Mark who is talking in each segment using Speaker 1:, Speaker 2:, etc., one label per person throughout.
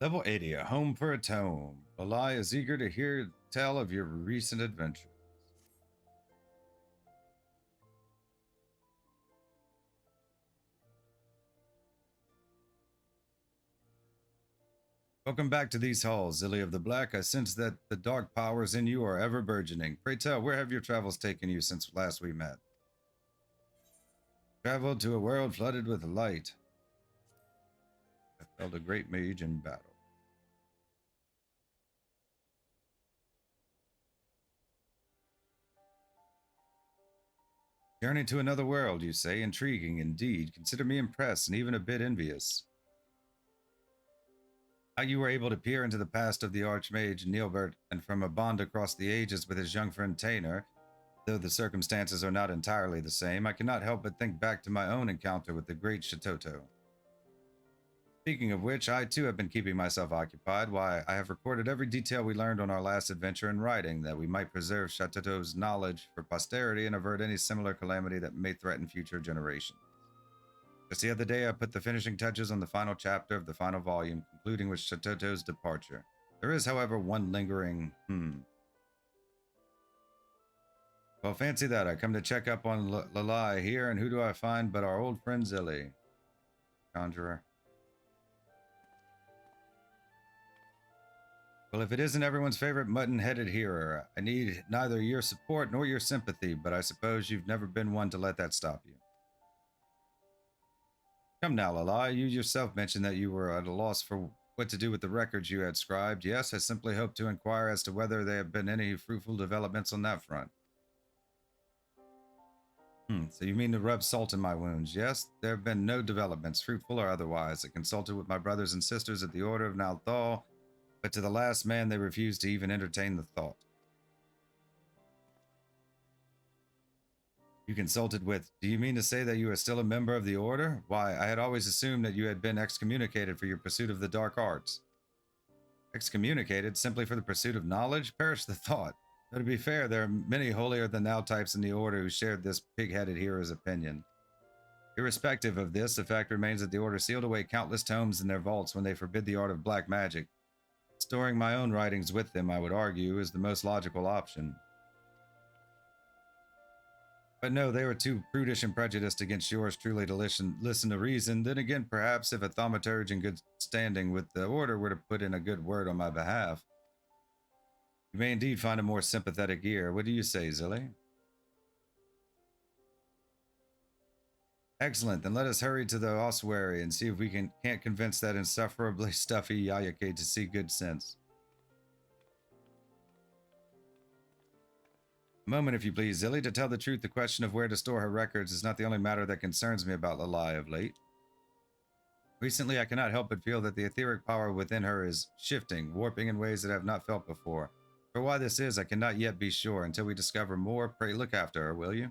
Speaker 1: Level 80, a home for a tome. Lalai is eager to hear tell of your recent adventures. Welcome back to these halls, Zilly of the Black. I sense that the dark powers in you are ever burgeoning. Pray tell, where have your travels taken you since last we met? Traveled to a world flooded with light. I felled a great mage in battle. Journey to another world, you say? Intriguing indeed. Consider me impressed and even a bit envious. How you were able to peer into the past of the Archmage Neilbert and from a bond across the ages with his young friend Tainer, though the circumstances are not entirely the same, I cannot help but think back to my own encounter with the great Shatoto. Speaking of which, I too have been keeping myself occupied. Why, I have recorded every detail we learned on our last adventure in writing, that we might preserve Shatoto's knowledge for posterity and avert any similar calamity that may threaten future generations. Just the other day, I put the finishing touches on the final chapter of the final volume, concluding with Shatoto's departure. There is, however, one lingering Well, fancy that. I come to check up on Lalai here, and who do I find but our old friend Zilly? Conjurer. Well, if it isn't everyone's favorite mutton-headed hearer, I need neither your support nor your sympathy, but I suppose you've never been one to let that stop you. Come now, Lalai, you yourself mentioned that you were at a loss for what to do with the records you had scribed. Yes, I simply hope to inquire as to whether there have been any fruitful developments on that front. So you mean to rub salt in my wounds? Yes, there have been no developments, fruitful or otherwise. I consulted with my brothers and sisters at the Order of Nalthal, but to the last man they refused to even entertain the thought. You consulted with... Do you mean to say that you are still a member of the Order? Why, I had always assumed that you had been excommunicated for your pursuit of the dark arts. Excommunicated simply for the pursuit of knowledge? Perish the thought. Though to be fair, there are many holier-than-thou types in the Order who shared this pig-headed hero's opinion. Irrespective of this, the fact remains that the Order sealed away countless tomes in their vaults when they forbid the art of black magic. Storing my own writings with them, I would argue, is the most logical option. But no, they were too prudish and prejudiced against yours truly to listen to reason. Then again, perhaps if a thaumaturge in good standing with the Order were to put in a good word on my behalf, you may indeed find a more sympathetic ear. What do you say, Zilly? Excellent, then let us hurry to the ossuary and see if we can't convince that insufferably stuffy Yayake to see good sense. A moment, if you please, Zilly. To tell the truth, the question of where to store her records is not the only matter that concerns me about Lalai of late. Recently, I cannot help but feel that the etheric power within her is shifting, warping in ways that I have not felt before. For why this is, I cannot yet be sure. Until we discover more, pray look after her, will you?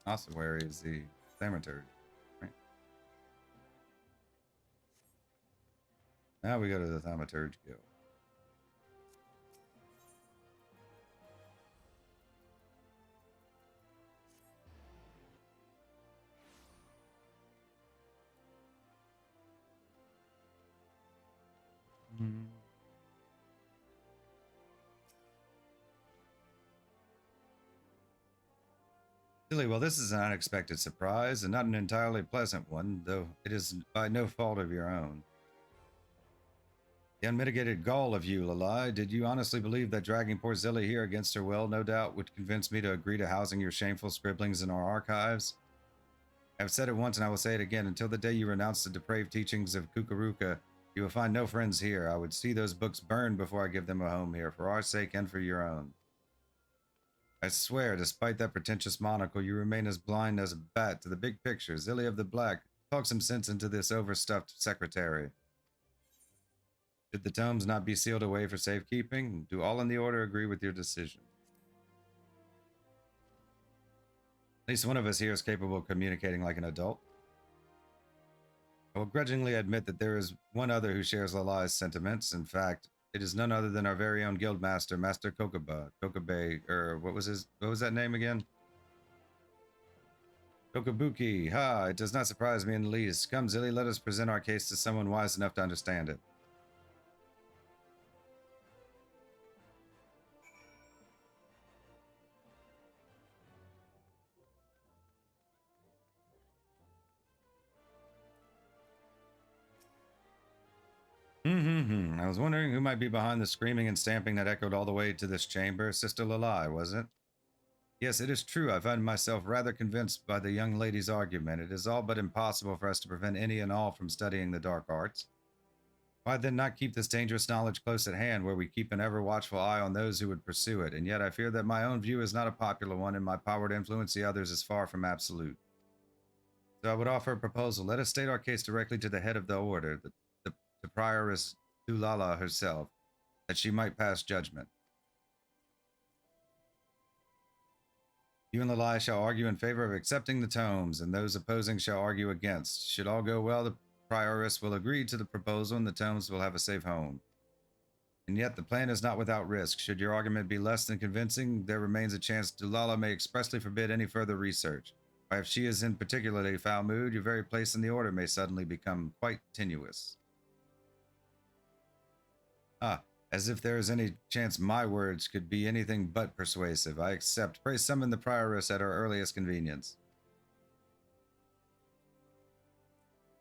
Speaker 1: Ossuary is the thaumaturge, right? Now we go to the thaumaturge guild. Silly, well, this is an unexpected surprise, and not an entirely pleasant one, though it is by no fault of your own. The unmitigated gall of you, Lalai. Did you honestly believe that dragging poor Zilly here against her will, no doubt, would convince me to agree to housing your shameful scribblings in our archives? I've said it once and I will say it again. Until the day you renounce the depraved teachings of Kukuruka, you will find no friends here. I would see those books burned before I give them a home here, for our sake and for your own. I swear, despite that pretentious monocle, you remain as blind as a bat to the big picture. Zilly of the Black, talk some sense into this overstuffed secretary. Should the tomes not be sealed away for safekeeping? Do all in the Order agree with your decision? At least one of us here is capable of communicating like an adult. I will grudgingly admit that there is one other who shares Lalai's sentiments. In fact, it is none other than our very own guild master, Master Kokabe, or what was that name again? Kokabuki. Ha, it does not surprise me in the least. Come, Zilly, let us present our case to someone wise enough to understand it. I was wondering who might be behind the screaming and stamping that echoed all the way to this chamber. Sister Lalai, was it? Yes, it is true. I find myself rather convinced by the young lady's argument. It is all but impossible for us to prevent any and all from studying the dark arts. Why then not keep this dangerous knowledge close at hand, where we keep an ever watchful eye on those who would pursue it? And yet I fear that my own view is not a popular one, and my power to influence the others is far from absolute. So I would offer a proposal. Let us state our case directly to the head of the order, the prioress Dulala herself, that she might pass judgment. You and Lalai shall argue in favor of accepting the tomes, and those opposing shall argue against. Should all go well, the prioress will agree to the proposal, and the tomes will have a safe home. And yet the plan is not without risk. Should your argument be less than convincing, there remains a chance Dulala may expressly forbid any further research. Or if she is in particularly foul mood, your very place in the order may suddenly become quite tenuous. As if there is any chance my words could be anything but persuasive. I accept. Pray summon the prioress at our earliest convenience.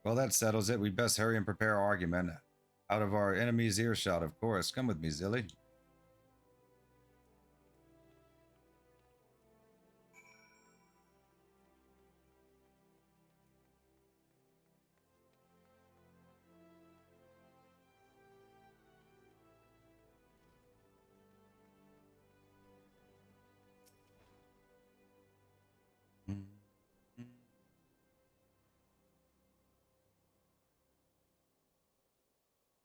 Speaker 1: Well, that settles it. We'd best hurry and prepare our argument. Out of our enemy's earshot, of course. Come with me, Zilly.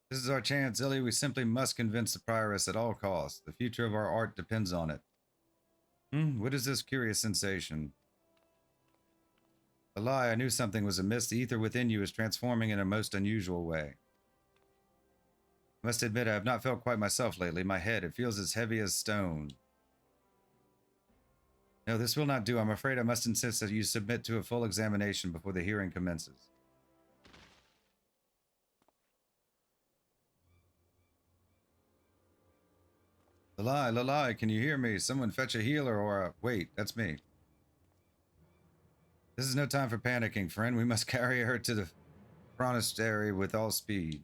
Speaker 1: This is our chance, Zilly. We simply must convince the prioress at all costs. The future of our art depends on it. What is this curious sensation? A lie, I knew something was amiss. The ether within you is transforming in a most unusual way. I must admit I have not felt quite myself lately. My head, it feels as heavy as stone. No, this will not do. I'm afraid I must insist that you submit to a full examination before the hearing commences. Lalai, can you hear me? Someone fetch a healer or a... Wait, that's me. This is no time for panicking, friend. We must carry her to the monastery with all speed.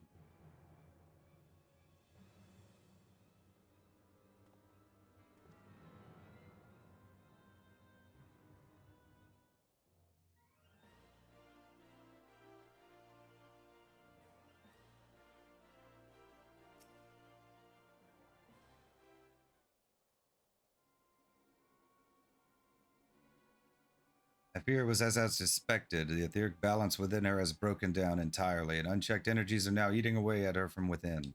Speaker 1: I fear it was as I suspected. The etheric balance within her has broken down entirely, and unchecked energies are now eating away at her from within.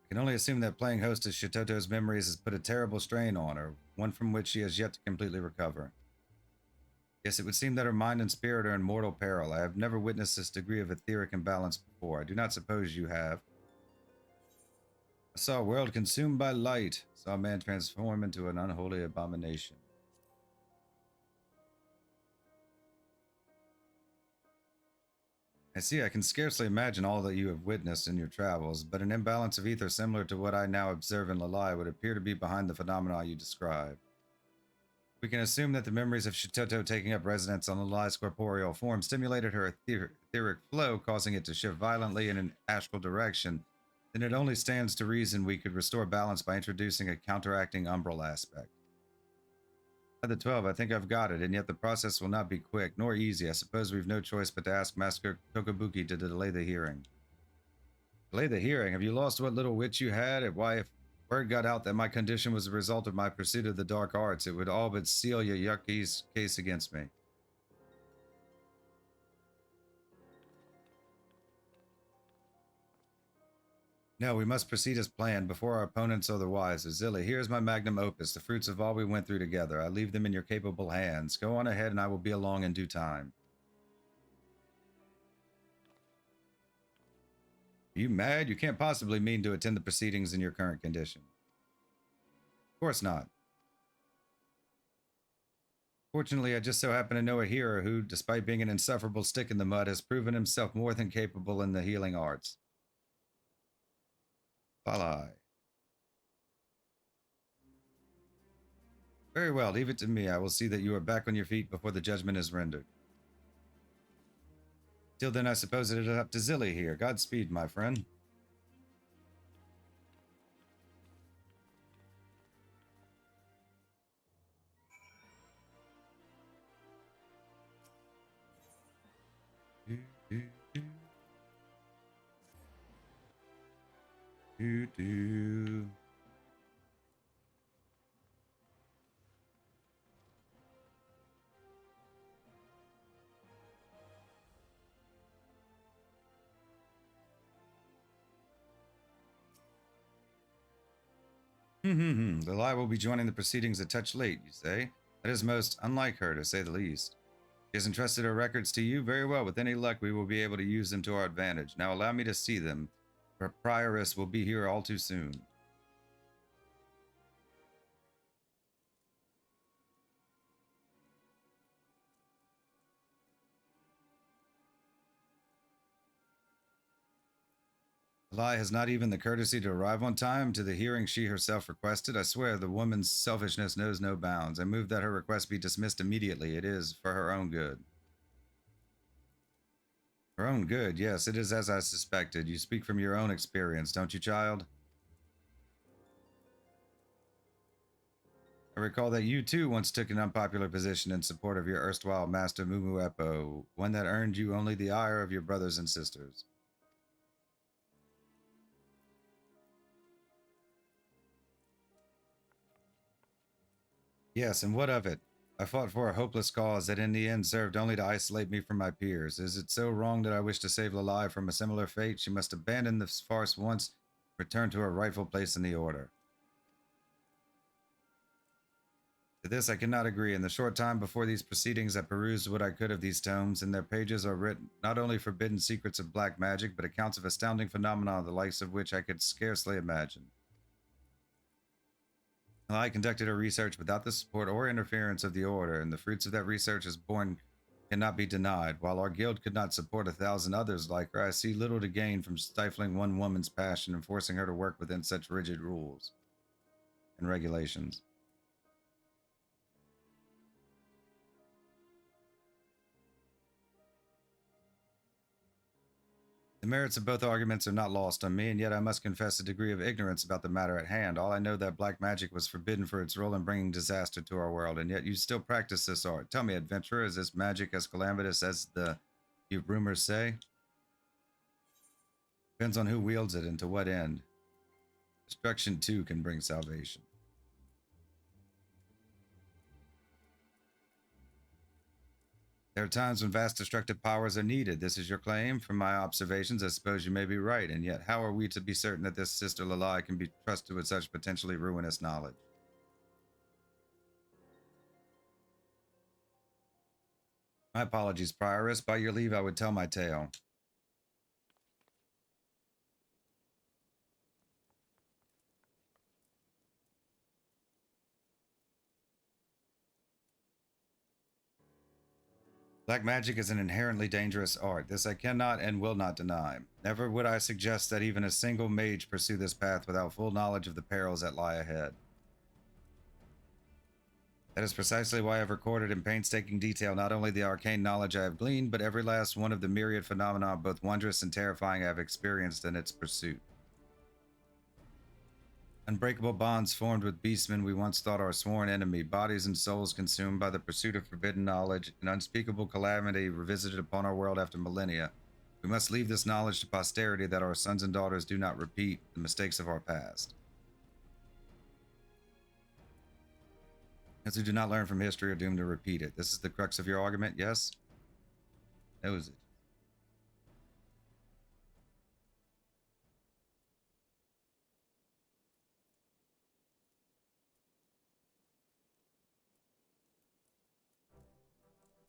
Speaker 1: I can only assume that playing hostess Shitoto's memories has put a terrible strain on her, one from which she has yet to completely recover. Yes, it would seem that her mind and spirit are in mortal peril. I have never witnessed this degree of etheric imbalance before. I do not suppose you have. I saw a world consumed by light. I saw a man transform into an unholy abomination. I see, I can scarcely imagine all that you have witnessed in your travels, but an imbalance of ether similar to what I now observe in Lalai would appear to be behind the phenomena you describe. We can assume that the memories of Shitoto taking up residence on Lalai's corporeal form stimulated her etheric flow, causing it to shift violently in an astral direction. Then it only stands to reason we could restore balance by introducing a counteracting umbral aspect. By the 12, I think I've got it, and yet the process will not be quick, nor easy. I suppose we've no choice but to ask Master Kokabuki to delay the hearing. Delay the hearing? Have you lost what little wit you had? Why, if word got out that my condition was a result of my pursuit of the dark arts, it would all but seal your yucky's case against me. No, we must proceed as planned before our opponents are the wiser. Zilly, here is my magnum opus, the fruits of all we went through together. I leave them in your capable hands. Go on ahead and I will be along in due time. Are you mad? You can't possibly mean to attend the proceedings in your current condition. Of course not. Fortunately, I just so happen to know a hero who, despite being an insufferable stick in the mud, has proven himself more than capable in the healing arts. Falai. Very well, leave it to me. I will see that you are back on your feet before the judgment is rendered. Till then, I suppose it is up to Zilly here. Godspeed, my friend. Do. The lie will be joining the proceedings a touch late, you say? That is most unlike her, to say the least. She has entrusted her records to you. Very well. With any luck, we will be able to use them to our advantage. Now allow me to see them. Her prioress will be here all too soon. Lie has not even the courtesy to arrive on time to the hearing she herself requested. I swear the woman's selfishness knows no bounds. I move that her request be dismissed immediately. It is for her own good. Her own good, yes, it is as I suspected. You speak from your own experience, don't you, child? I recall that you too once took an unpopular position in support of your erstwhile master Mumuepo, one that earned you only the ire of your brothers and sisters. Yes, and what of it? I fought for a hopeless cause that in the end served only to isolate me from my peers. Is it so wrong that I wish to save Lalai from a similar fate? She must abandon this farce once, return to her rightful place in the order. To this I cannot agree. In the short time before these proceedings, I perused what I could of these tomes. In their pages are written not only forbidden secrets of black magic, but accounts of astounding phenomena, the likes of which I could scarcely imagine. I conducted a research without the support or interference of the Order, and the fruits of that research as born cannot be denied. While our guild could not support 1,000 others like her, I see little to gain from stifling one woman's passion and forcing her to work within such rigid rules and regulations. The merits of both arguments are not lost on me, and yet I must confess a degree of ignorance about the matter at hand. All I know that black magic was forbidden for its role in bringing disaster to our world, and yet you still practice this art. Tell me, adventurer, is this magic as calamitous as the rumors say? Depends on who wields it and to what end. Destruction, too, can bring salvation. There are times when vast destructive powers are needed. This is your claim. From my observations, I suppose you may be right. And yet, how are we to be certain that this Sister Lalai can be trusted with such potentially ruinous knowledge? My apologies, Prioress. By your leave, I would tell my tale. Black magic is an inherently dangerous art. This I cannot and will not deny. Never would I suggest that even a single mage pursue this path without full knowledge of the perils that lie ahead. That is precisely why I've recorded in painstaking detail not only the arcane knowledge I have gleaned, but every last one of the myriad phenomena, both wondrous and terrifying, I have experienced in its pursuit. Unbreakable bonds formed with beastmen we once thought our sworn enemy, bodies and souls consumed by the pursuit of forbidden knowledge, an unspeakable calamity revisited upon our world after millennia. We must leave this knowledge to posterity that our sons and daughters do not repeat the mistakes of our past. Those who do not learn from history are doomed to repeat it. This is the crux of your argument, yes? Knows it.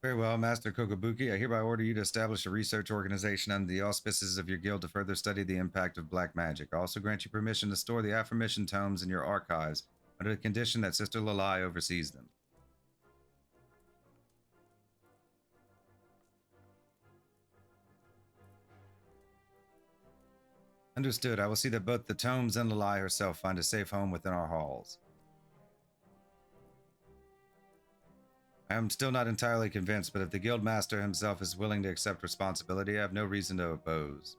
Speaker 1: Very well, Master Kokobuki. I hereby order you to establish a research organization under the auspices of your guild to further study the impact of black magic. I also grant you permission to store the aforementioned tomes in your archives under the condition that Sister Lalai oversees them. Understood. I will see that both the tomes and Lalai herself find a safe home within our halls. I am still not entirely convinced, but if the guild master himself is willing to accept responsibility, I have no reason to oppose.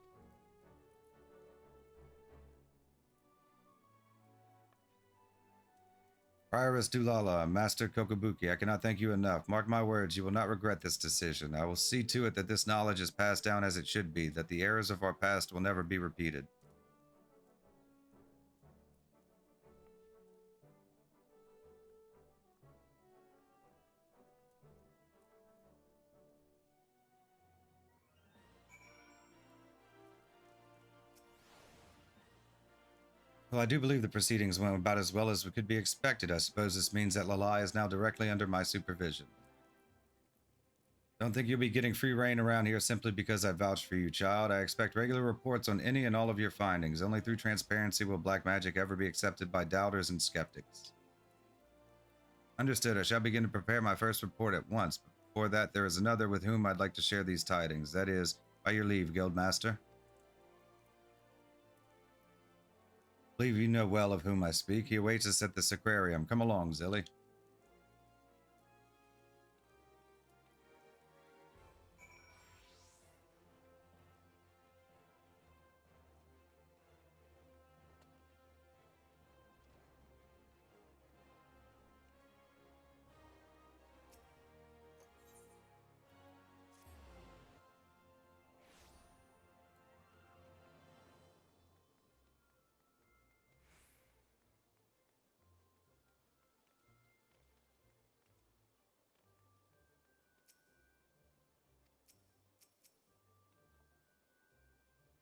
Speaker 1: Prioress Dulala, Master Kokobuki, I cannot thank you enough. Mark my words, you will not regret this decision. I will see to it that this knowledge is passed down as it should be, that the errors of our past will never be repeated. Well, I do believe the proceedings went about as well as could be expected. I suppose this means that Lalai is now directly under my supervision. Don't think you'll be getting free reign around here simply because I vouched for you, child. I expect regular reports on any and all of your findings. Only through transparency will black magic ever be accepted by doubters and skeptics. Understood. I shall begin to prepare my first report at once. But before that, there is another with whom I'd like to share these tidings. That is, by your leave, Guildmaster. I believe you know well of whom I speak. He awaits us at the Sacrarium. Come along, Zilly.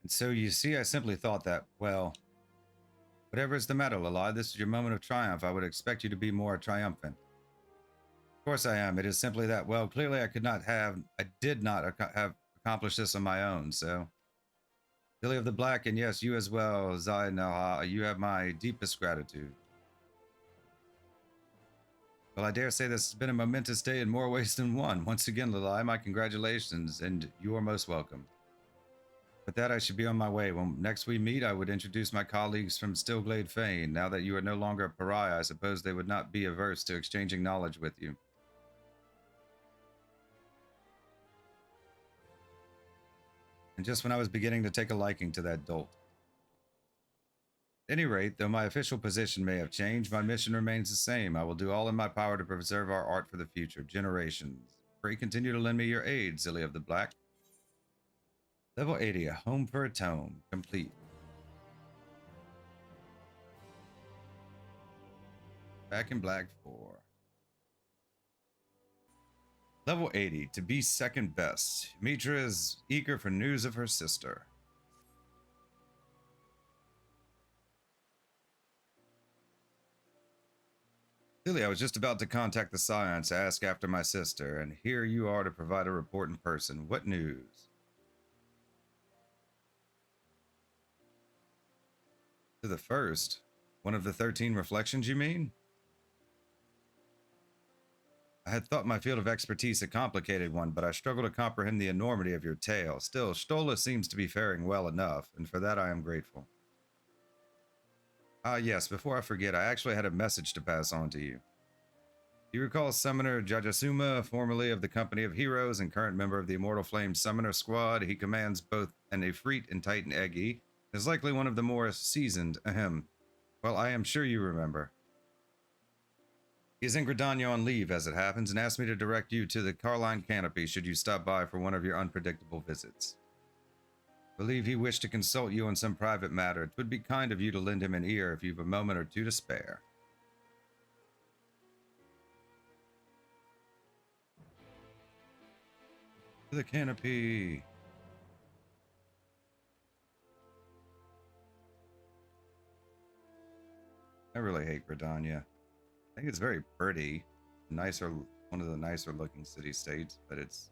Speaker 1: And so you see, I simply thought that, well, whatever is the matter, Lalai, this is your moment of triumph. I would expect you to be more triumphant. Of course I am. It is simply that, well, clearly I did not have accomplished this on my own, so. Lily of the Black, and yes, you as well, Zai Naha, you have my deepest gratitude. Well, I dare say this has been a momentous day in more ways than one. Once again, Lalai, my congratulations, and you are most welcome. With that, I should be on my way. When next we meet, I would introduce my colleagues from Stillglade Fane. Now that you are no longer a pariah, I suppose they would not be averse to exchanging knowledge with you. And just when I was beginning to take a liking to that dolt. At any rate, though my official position may have changed, my mission remains the same. I will do all in my power to preserve our art for the future generations. Pray continue to lend me your aid, Zilly of the Black. Level 80, a home for a tome, complete. Back in Black 4. Level 80, to be second best. Mitra is eager for news of her sister. Silly, I was just about to contact the Scions to ask after my sister, and here you are to provide a report in person. What news? To the first? One of the 13 reflections, you mean? I had thought my field of expertise a complicated one, but I struggle to comprehend the enormity of your tale. Still, Stola seems to be faring well enough, and for that I am grateful. Ah, yes, before I forget, I actually had a message to pass on to you. You recall Summoner Jajasuma, formerly of the Company of Heroes and current member of the Immortal Flame Summoner Squad. He commands both an Ifrit and Titan Eggy, and is likely one of the more seasoned, well, I am sure you remember. He is in Gridania on leave, as it happens, and asked me to direct you to the Carline Canopy should you stop by for one of your unpredictable visits. I believe he wished to consult you on some private matter. It would be kind of you to lend him an ear if you've a moment or two to spare. To the canopy. I really hate Gridania. I think it's very pretty. Nicer one of the nicer looking city states, but its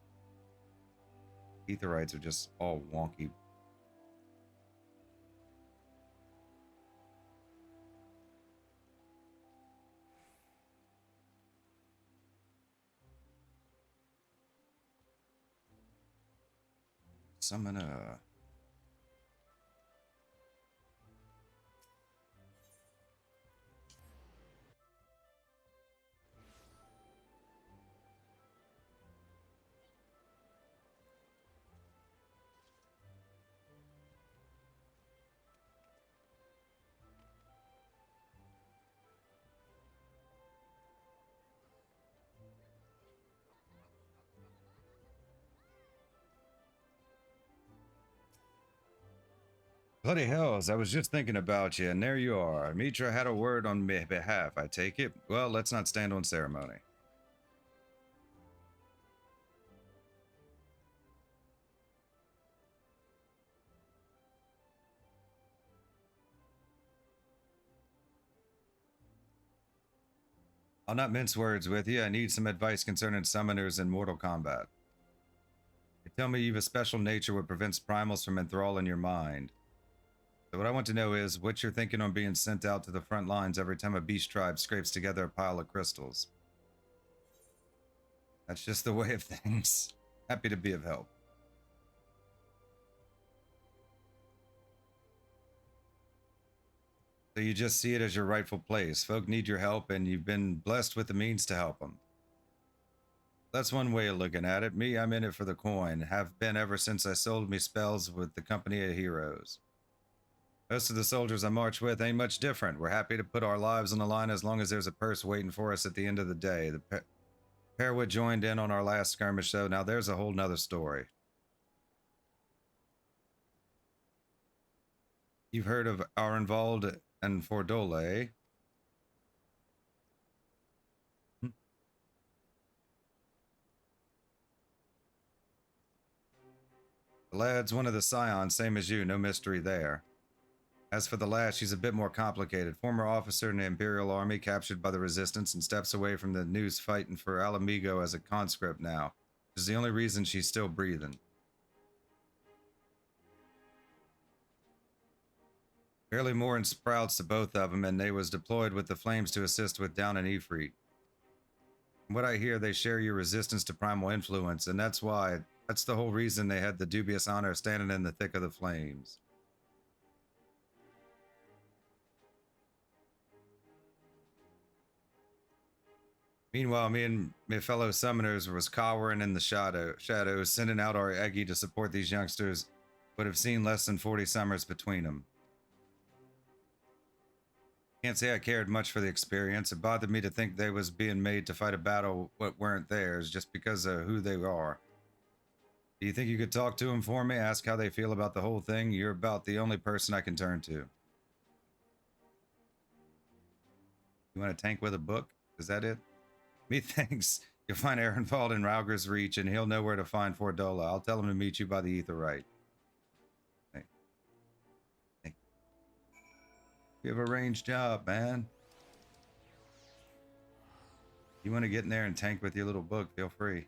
Speaker 1: Aetherites are just all wonky. Summon a... Bloody hells, I was just thinking about you, and there you are. Mitra had a word on my behalf, I take it. Well, let's not stand on ceremony. I'll not mince words with you. I need some advice concerning summoners in Mortal Kombat. You tell me you've a special nature what prevents primals from enthralling your mind. So what I want to know is what you're thinking on being sent out to the front lines every time a beast tribe scrapes together a pile of crystals. That's just the way of things. Happy to be of help. So you just see it as your rightful place. Folk need your help, and you've been blessed with the means to help them. That's one way of looking at it. Me, I'm in it for the coin. Have been ever since I sold me spells with the Company of Heroes. Most of the soldiers I march with ain't much different. We're happy to put our lives on the line as long as there's a purse waiting for us at the end of the day. The Pearwood joined in on our last skirmish, though. Now there's a whole nother story. You've heard of Arenvald and Fordole. The lad's one of the scions, same as you, no mystery there. As for the lad, she's a bit more complicated. Former officer in the Imperial Army, captured by the Resistance, and steps away from the news fighting for Alamigo as a conscript now, which is the only reason she's still breathing. Barely more in sprouts to both of them, and they was deployed with the Flames to assist with down in Ifrit. From what I hear, they share your resistance to primal influence, and that's the whole reason they had the dubious honor of standing in the thick of the flames. Meanwhile, me and my fellow summoners was cowering in the shadows, sending out our Eggy to support these youngsters, but have seen less than 40 summers between them. Can't say I cared much for the experience. It bothered me to think they was being made to fight a battle what weren't theirs just because of who they are. Do you think you could talk to them for me? Ask how they feel about the whole thing? You're about the only person I can turn to. You want a tank with a book? Is that it? Methinks you'll find Ehrenwald in Rauger's Reach, and he'll know where to find Fordola. I'll tell him to meet you by the Aetherite. Hey. You have a range job, man. You want to get in there and tank with your little book, feel free.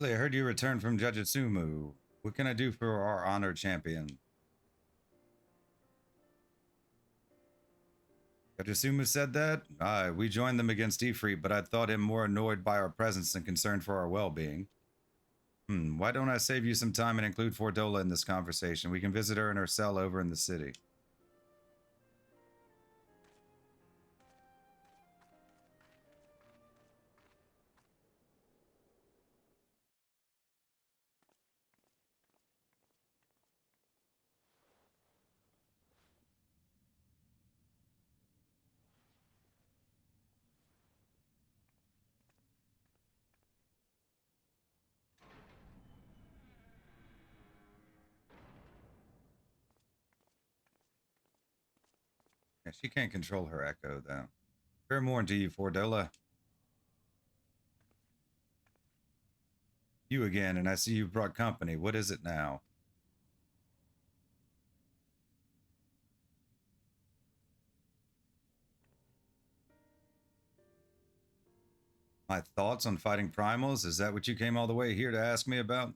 Speaker 1: I heard you returned from Jujutsumu. What can I do for our honored champion? Jujutsumu said that? Aye, we joined them against Ifrit, but I thought him more annoyed by our presence than concerned for our well-being. Why don't I save you some time and include Fordola in this conversation? We can visit her in her cell over in the city. She can't control her echo, though. Fair morning to you, Fordola. You again, and I see you brought company. What is it now? My thoughts on fighting primals? Is that what you came all the way here to ask me about?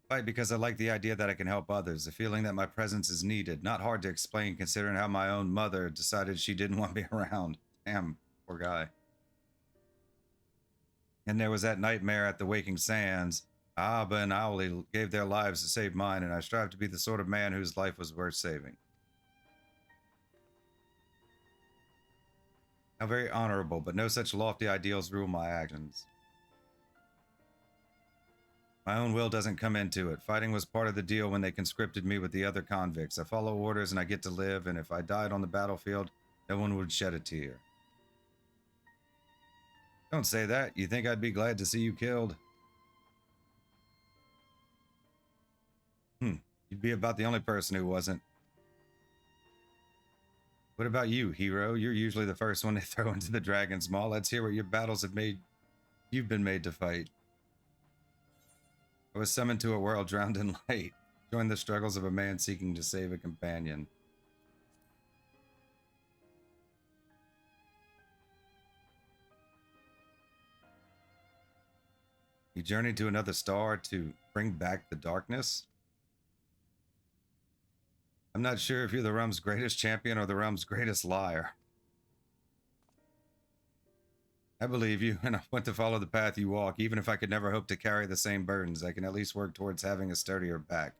Speaker 1: Fight because I like the idea that I can help others, the feeling that my presence is needed. Not hard to explain considering how my own mother decided she didn't want me around. Damn, poor guy. And there was that nightmare at the Waking Sands. Abba and Owlie gave their lives to save mine, and I strive to be the sort of man whose life was worth saving. How very honorable, but no such lofty ideals rule my actions. My own will doesn't come into it. Fighting was part of the deal when they conscripted me with the other convicts. I follow orders and I get to live, and if I died on the battlefield, no one would shed a tear. Don't say that. You think I'd be glad to see you killed? You'd be about the only person who wasn't. What about you, hero? You're usually the first one they throw into the Dragon's Maw. Let's hear what your battles have made you've been made to fight. I was summoned to a world drowned in light. Join the struggles of a man seeking to save a companion. You journeyed to another star to bring back the darkness? I'm not sure if you're the realm's greatest champion or the realm's greatest liar. I believe you, and I want to follow the path you walk. Even if I could never hope to carry the same burdens, I can at least work towards having a sturdier back.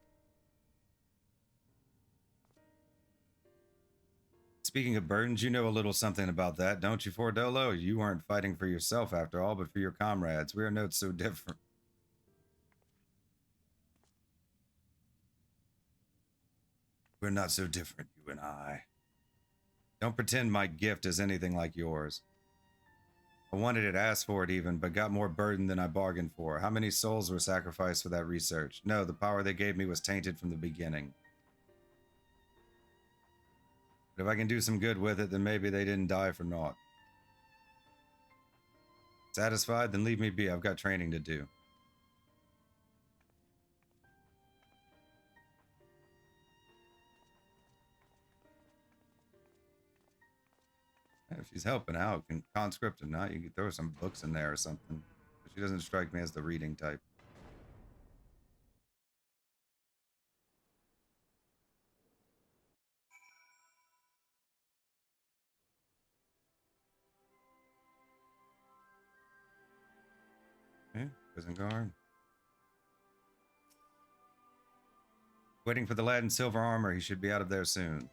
Speaker 1: Speaking of burdens, you know a little something about that, don't you, Fordolo? You weren't fighting for yourself after all, but for your comrades. We are not so different. We're not so different, you and I. Don't pretend my gift is anything like yours. I wanted it, asked for it even, but got more burden than I bargained for. How many souls were sacrificed for that research? No, the power they gave me was tainted from the beginning. But if I can do some good with it, then maybe they didn't die for naught. Satisfied? Then leave me be. I've got training to do. If she's helping out, can conscript or not, you can throw some books in there or something. But she doesn't strike me as the reading type. Okay, prison guard. Waiting for the lad in silver armor. He should be out of there soon.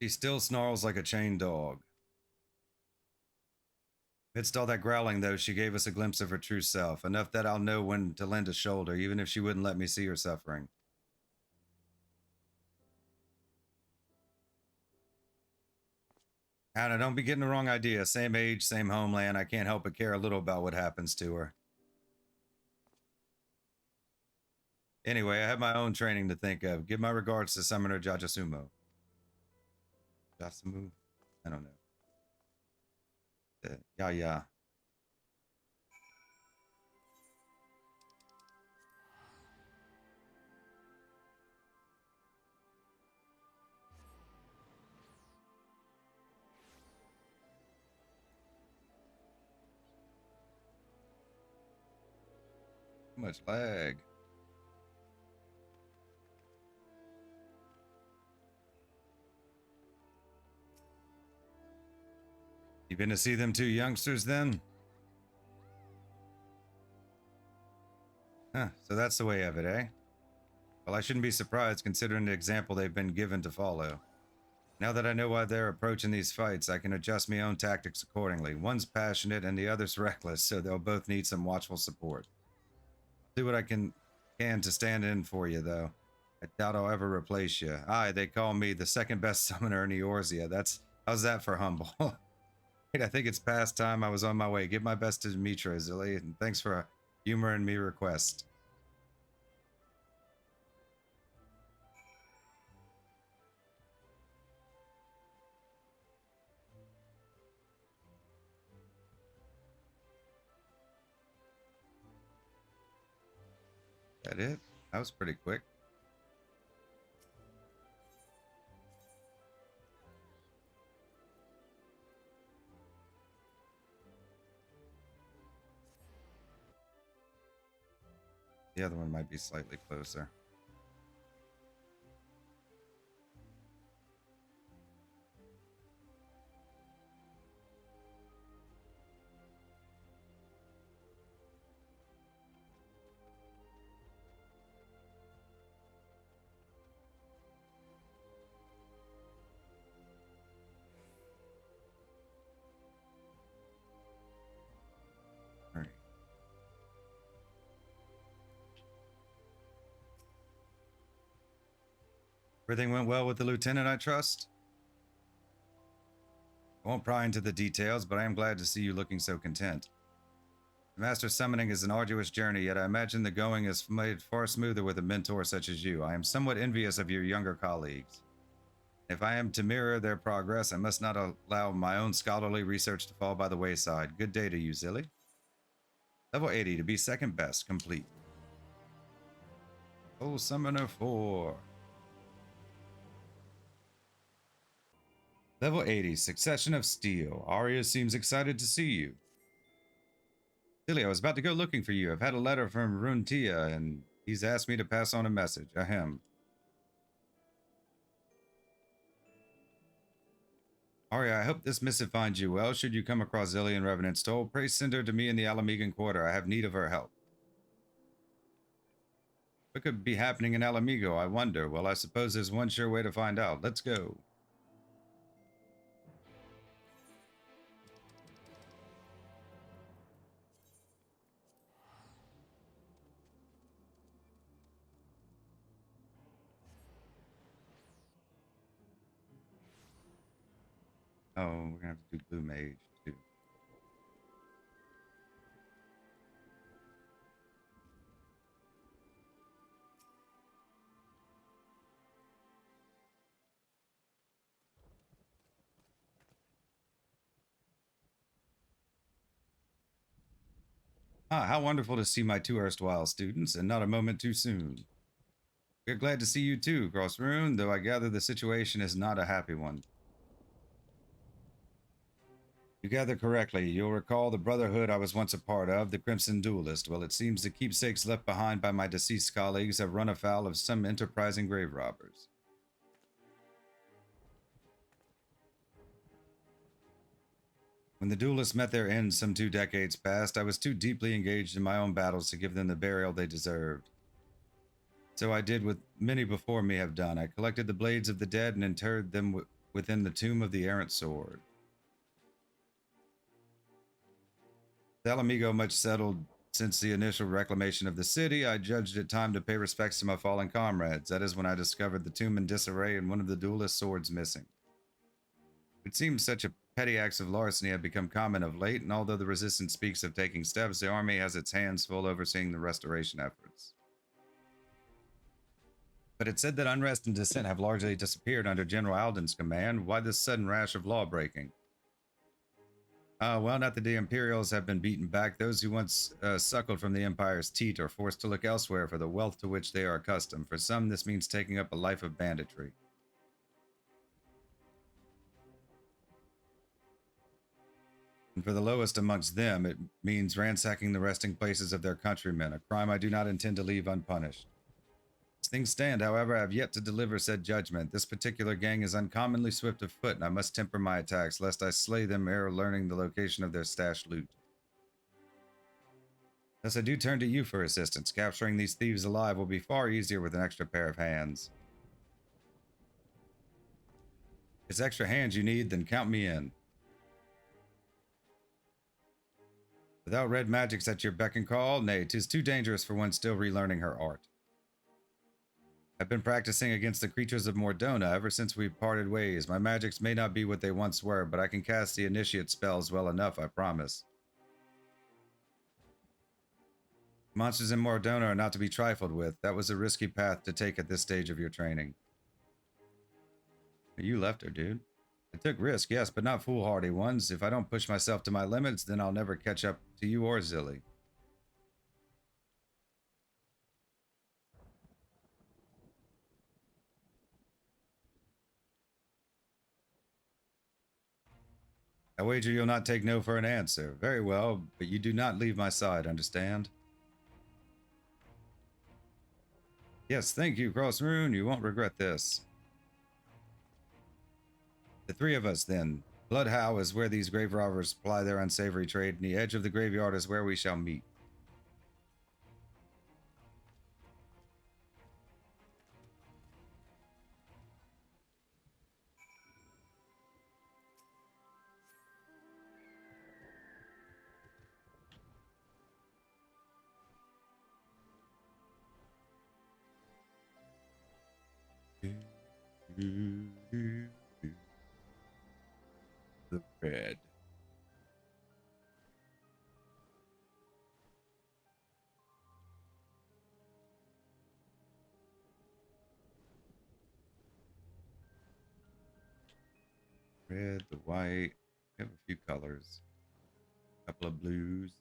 Speaker 1: She still snarls like a chained dog. Amidst all that growling, though, she gave us a glimpse of her true self, enough that I'll know when to lend a shoulder, even if she wouldn't let me see her suffering. Anna, don't be getting the wrong idea. Same age, same homeland. I can't help but care a little about what happens to her. Anyway, I have my own training to think of. Give my regards to Summoner Jajasumo. Jasumu? I don't know. Yeah. Too much lag. You been to see them two youngsters then? Huh, so that's the way of it, eh? Well, I shouldn't be surprised considering the example they've been given to follow. Now that I know why they're approaching these fights, I can adjust my own tactics accordingly. One's passionate and the other's reckless, so they'll both need some watchful support. I'll do what I can to stand in for you, though. I doubt I'll ever replace you. Aye, they call me the second best summoner in Eorzea. That's How's that for humble? Wait, I think it's past time. I was on my way. Give my best to Dimitra, Zilly, and thanks for humoring me request. That it? That was pretty quick. The other one might be slightly closer. All right. Everything went well with the lieutenant, I trust? I won't pry into the details, but I am glad to see you looking so content. Master summoning is an arduous journey, yet I imagine the going is made far smoother with a mentor such as you. I am somewhat envious of your younger colleagues. If I am to mirror their progress, I must not allow my own scholarly research to fall by the wayside. Good day to you, Zilly. Level 80 to be second best, complete. Oh, Summoner 4. Level 80, Succession of Steel. Arya seems excited to see you. Zilly, I was about to go looking for you. I've had a letter from Runtia, and he's asked me to pass on a message. Ahem. Arya, I hope this missive finds you well. Should you come across Zilly in Revenant's Toll, pray send her to me in the Alamegan Quarter. I have need of her help. What could be happening in Alamigo, I wonder? Well, I suppose there's one sure way to find out. Let's go. Oh, we're gonna have to do Blue Mage, too. Ah, how wonderful to see my two erstwhile students, and not a moment too soon. We're glad to see you too, Crossrune, though I gather the situation is not a happy one. You gather correctly. You'll recall the brotherhood I was once a part of, the Crimson Duelist. Well, it seems the keepsakes left behind by my deceased colleagues have run afoul of some enterprising grave robbers. When the duelists met their end some 2 decades past, I was too deeply engaged in my own battles to give them the burial they deserved. So I did what many before me have done. I collected the blades of the dead and interred them within the tomb of the errant sword. The Alamigo much settled since the initial reclamation of the city. I judged it time to pay respects to my fallen comrades. That is when I discovered the tomb in disarray and one of the duelist swords missing. It seems such a petty acts of larceny have become common of late, and although the resistance speaks of taking steps, the army has its hands full overseeing the restoration efforts. But it said that unrest and dissent have largely disappeared under General Alden's command. Why this sudden rash of law breaking? Well, not that the Imperials have been beaten back. Those who once suckled from the Empire's teat are forced to look elsewhere for the wealth to which they are accustomed. For some, this means taking up a life of banditry. And for the lowest amongst them, it means ransacking the resting places of their countrymen, a crime I do not intend to leave unpunished. As things stand, however, I have yet to deliver said judgment. This particular gang is uncommonly swift of foot, and I must temper my attacks, lest I slay them ere learning the location of their stashed loot. Thus I do turn to you for assistance. Capturing these thieves alive will be far easier with an extra pair of hands. If it's extra hands you need, then count me in. Without red magics at your beck and call, nay, 'tis too dangerous for one still relearning her art. I've been practicing against the creatures of Mordona ever since we parted ways. My magics may not be what they once were, but I can cast the initiate spells well enough, I promise. Monsters in Mordona are not to be trifled with. That was a risky path to take at this stage of your training. You left her, dude. I took risks, yes, but not foolhardy ones. If I don't push myself to my limits, then I'll never catch up to you or Zilly. I wager you'll not take no for an answer. Very well, but you do not leave my side, understand? Yes, thank you, Crossrune. You won't regret this. The three of us, then. Bloodhow is where these grave robbers ply their unsavory trade, and the edge of the graveyard is where we shall meet. The red. Red, the white. We have a few colors. A couple of blues.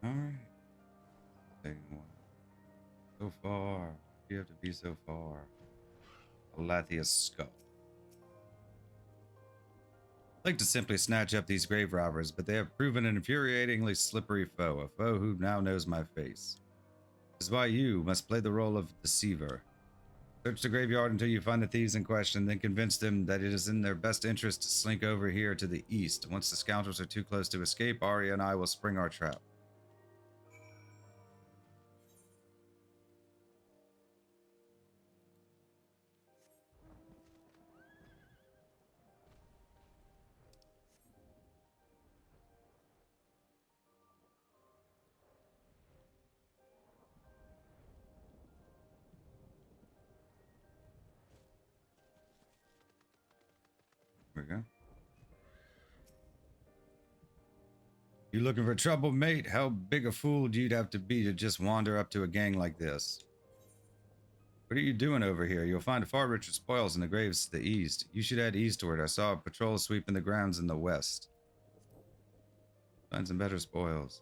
Speaker 1: All right. Taking one. So far. You have to be so far. Alathia's skull. I'd like to simply snatch up these grave robbers, but they have proven an infuriatingly slippery foe, a foe who now knows my face. This is why you must play the role of deceiver. Search the graveyard until you find the thieves in question, then convince them that it is in their best interest to slink over here to the east. Once the scoundrels are too close to escape, Arya and I will spring our trap. There we go. You looking for trouble, mate? How big a fool do you have to be to just wander up to a gang like this? What are you doing over here? You'll find far richer spoils in the graves to the east. You should head eastward. I saw a patrol sweeping the grounds in the west. Find some better spoils.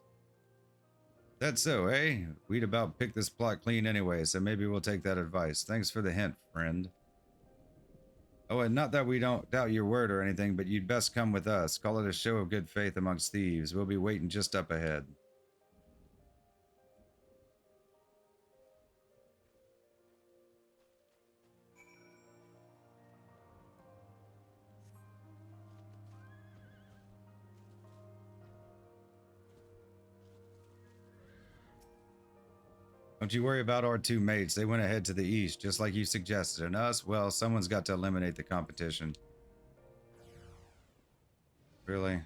Speaker 1: That's so, eh? We'd about pick this plot clean anyway, so maybe we'll take that advice. Thanks for the hint, friend. Oh, and not that we don't doubt your word or anything, but you'd best come with us. Call it a show of good faith amongst thieves. We'll be waiting just up ahead. Don't you worry about our two mates. They went ahead to the east, just like you suggested. And us, well, someone's got to eliminate the competition. Really?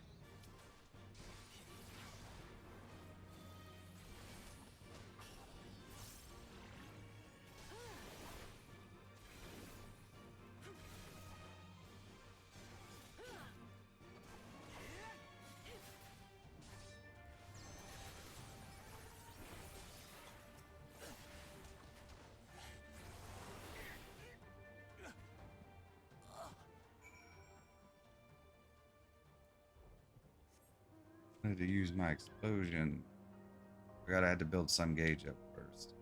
Speaker 1: I had to use my explosion. Forgot I had to build Sun Gauge up first.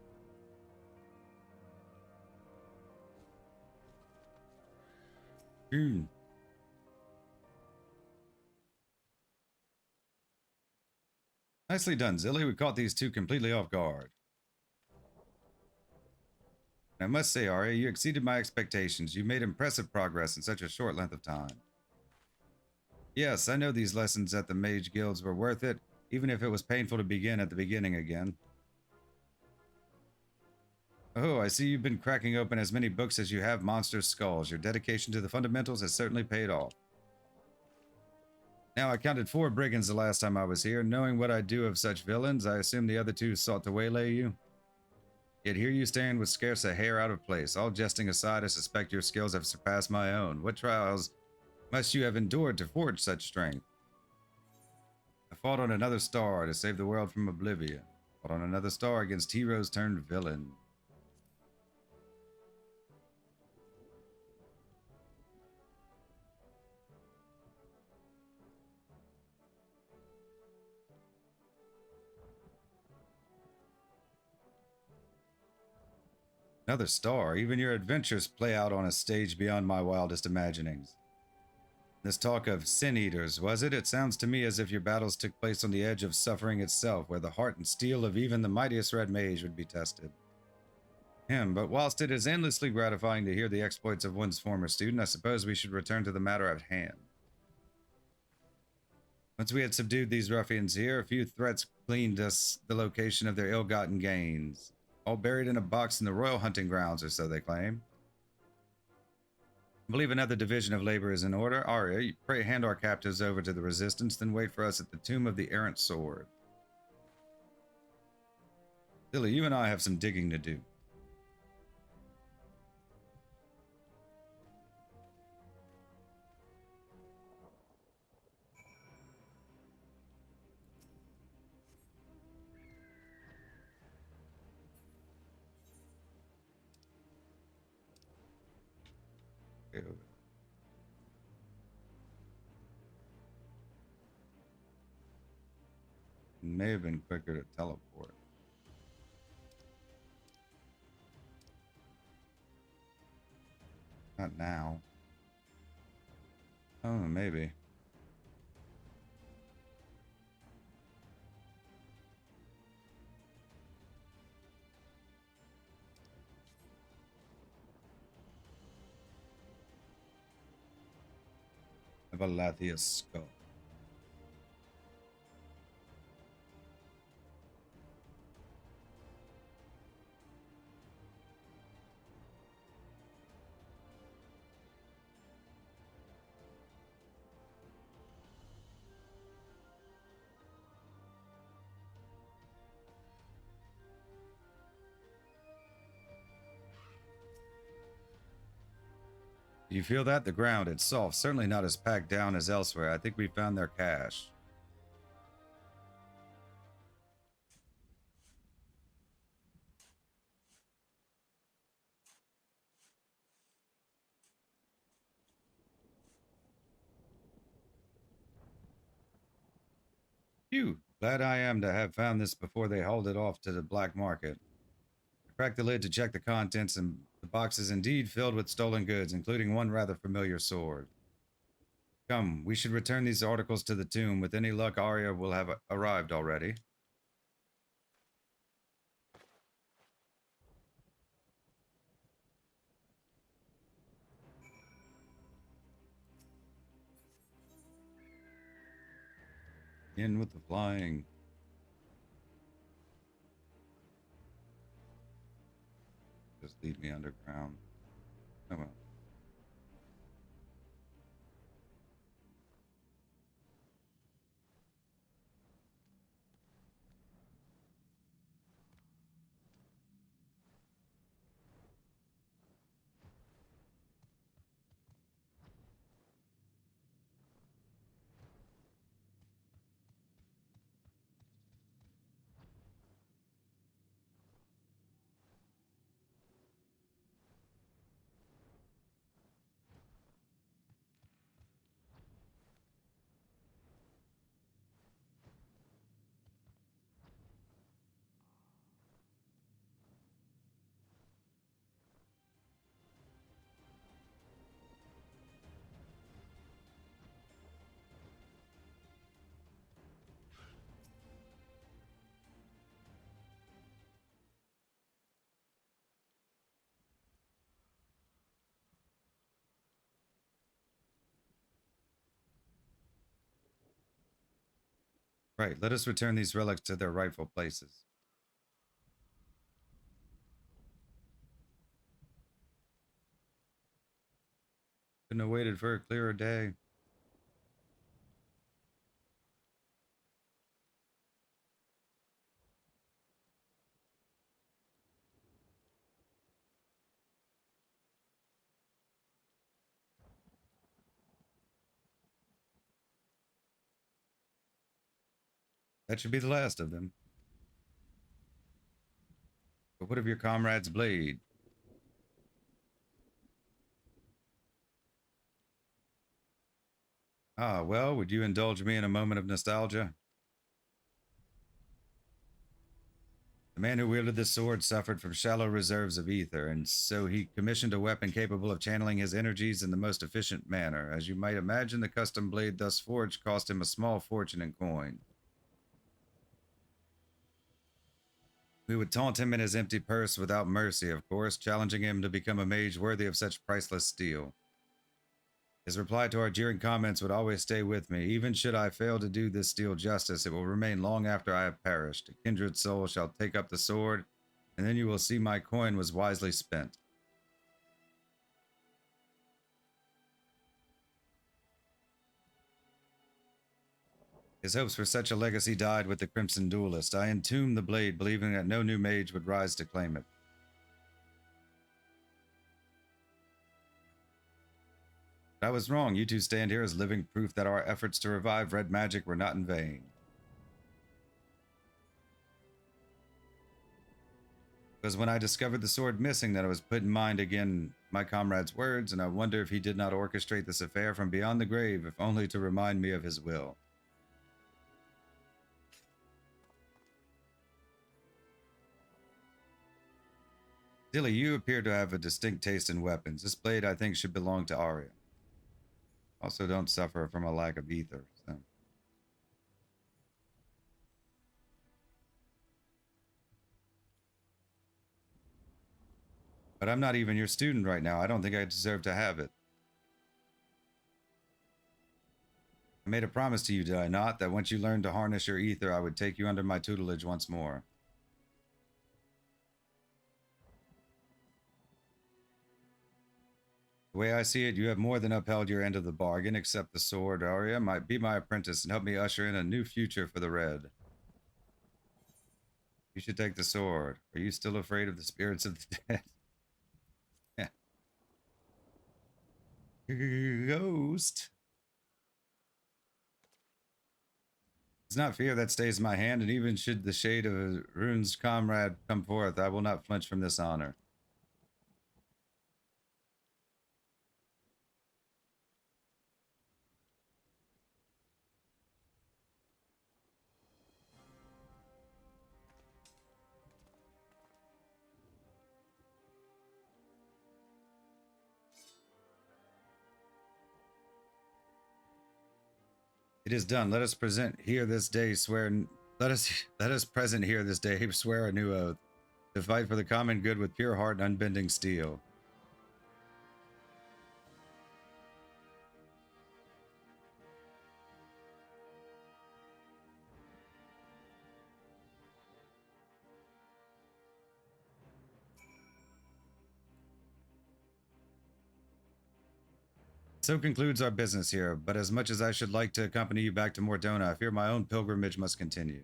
Speaker 1: Nicely done, Zilly. We caught these two completely off guard. I must say, Arya, you exceeded my expectations. You made impressive progress in such a short length of time. Yes, I know these lessons at the Mage Guilds were worth it, even if it was painful to begin at the beginning again. Oh, I see you've been cracking open as many books as you have monster skulls. Your dedication to the fundamentals has certainly paid off. Now, I counted 4 brigands the last time I was here. Knowing what I do of such villains, I assume the other 2 sought to waylay you. Yet here you stand with scarce a hair out of place. All jesting aside, I suspect your skills have surpassed my own. What trials must you have endured to forge such strength? I fought on another star to save the world from oblivion. Fought on another star against heroes turned villain. Another star. Even your adventures play out on a stage beyond my wildest imaginings. This talk of sin eaters, was it? It sounds to me as if your battles took place on the edge of suffering itself, where the heart and steel of even the mightiest red mage would be tested. But whilst it is endlessly gratifying to hear the exploits of one's former student, I suppose we should return to the matter at hand. Once we had subdued these ruffians here, a few threats gleaned us the location of their ill-gotten gains. All buried in a box in the royal hunting grounds, or so they claim. I believe another division of labor is in order. Arya, pray hand our captives over to the resistance, then wait for us at the tomb of the errant sword. Billy, you and I have some digging to do. Okay, may have been quicker to teleport. Not now. Oh, maybe. Of a Lathia's skull. You feel that? The ground, it's soft. Certainly not as packed down as elsewhere. I think we found their cache. Phew. Glad I am to have found this before they hauled it off to the black market. I cracked the lid to check the contents, and the box is indeed filled with stolen goods, including one rather familiar sword. Come, we should return these articles to the tomb. With any luck, Arya will have arrived already. In with the flying. Just lead me underground. Oh well. Right, let us return these relics to their rightful places. Couldn't have waited for a clearer day. That should be the last of them. But what of your comrade's blade? Ah, well, would you indulge me in a moment of nostalgia? The man who wielded this sword suffered from shallow reserves of ether, and so he commissioned a weapon capable of channeling his energies in the most efficient manner. As you might imagine, the custom blade thus forged cost him a small fortune in coin. We would taunt him in his empty purse without mercy, of course, challenging him to become a mage worthy of such priceless steel. His reply to our jeering comments would always stay with me. Even should I fail to do this steel justice, it will remain long after I have perished. A kindred soul shall take up the sword, and then you will see my coin was wisely spent. His hopes for such a legacy died with the Crimson Duelist. I entombed the blade, believing that no new mage would rise to claim it. But I was wrong. You two stand here as living proof that our efforts to revive red magic were not in vain. It was when I discovered the sword missing that I was put in mind again my comrade's words, and I wonder if he did not orchestrate this affair from beyond the grave, if only to remind me of his will. Dilly, you appear to have a distinct taste in weapons. This blade, I think, should belong to Arya. Also, don't suffer from a lack of ether. So. But I'm not even your student right now. I don't think I deserve to have it. I made a promise to you, did I not? That once you learned to harness your ether, I would take you under my tutelage once more. The way I see it, you have more than upheld your end of the bargain. Accept the sword, Arya. Might be my apprentice and help me usher in a new future for the Red. You should take the sword. Are you still afraid of the spirits of the dead? Ghost. It's not fear that stays my hand, and even should the shade of a rune's comrade come forth, I will not flinch from this honor. It is done. Let us present here this day swear. Let us present here this day swear a new oath to fight for the common good with pure heart and unbending steel. So concludes our business here, but as much as I should like to accompany you back to Mordona, I fear my own pilgrimage must continue.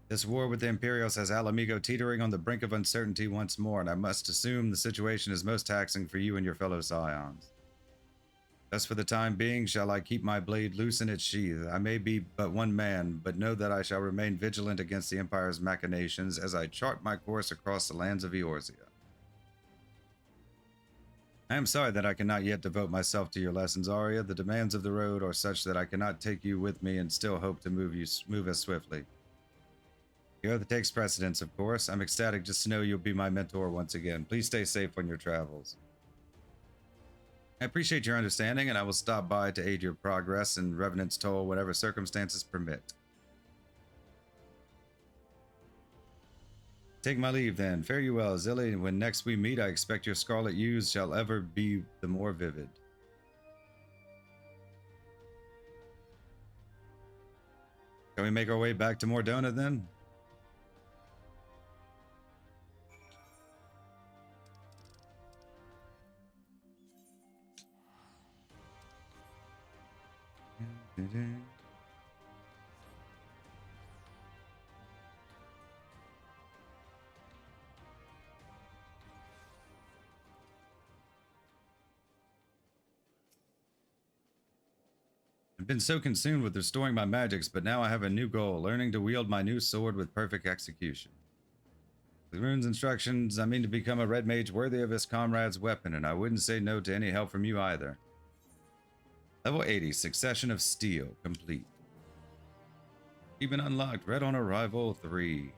Speaker 1: This war with the Imperials has Alamigo teetering on the brink of uncertainty once more, and I must assume the situation is most taxing for you and your fellow scions. Thus, for the time being, shall I keep my blade loose in its sheath. I may be but one man, but know that I shall remain vigilant against the Empire's machinations as I chart my course across the lands of Eorzea. I am sorry that I cannot yet devote myself to your lessons, Arya. The demands of the road are such that I cannot take you with me and still hope to move as swiftly. Your oath takes precedence, of course. I'm ecstatic just to know you'll be my mentor once again. Please stay safe on your travels. I appreciate your understanding, and I will stop by to aid your progress in Revenant's Toll whatever circumstances permit. Take my leave, then. Fare you well, Zilly. When next we meet, I expect your scarlet hues shall ever be the more vivid. Can we make our way back to Mordona then? I've been so consumed with restoring my magics, but now I have a new goal, learning to wield my new sword with perfect execution. With Rune's instructions, I mean to become a red mage worthy of his comrade's weapon, and I wouldn't say no to any help from you either. Level 80, Succession of Steel, complete. Even unlocked, red on arrival 3.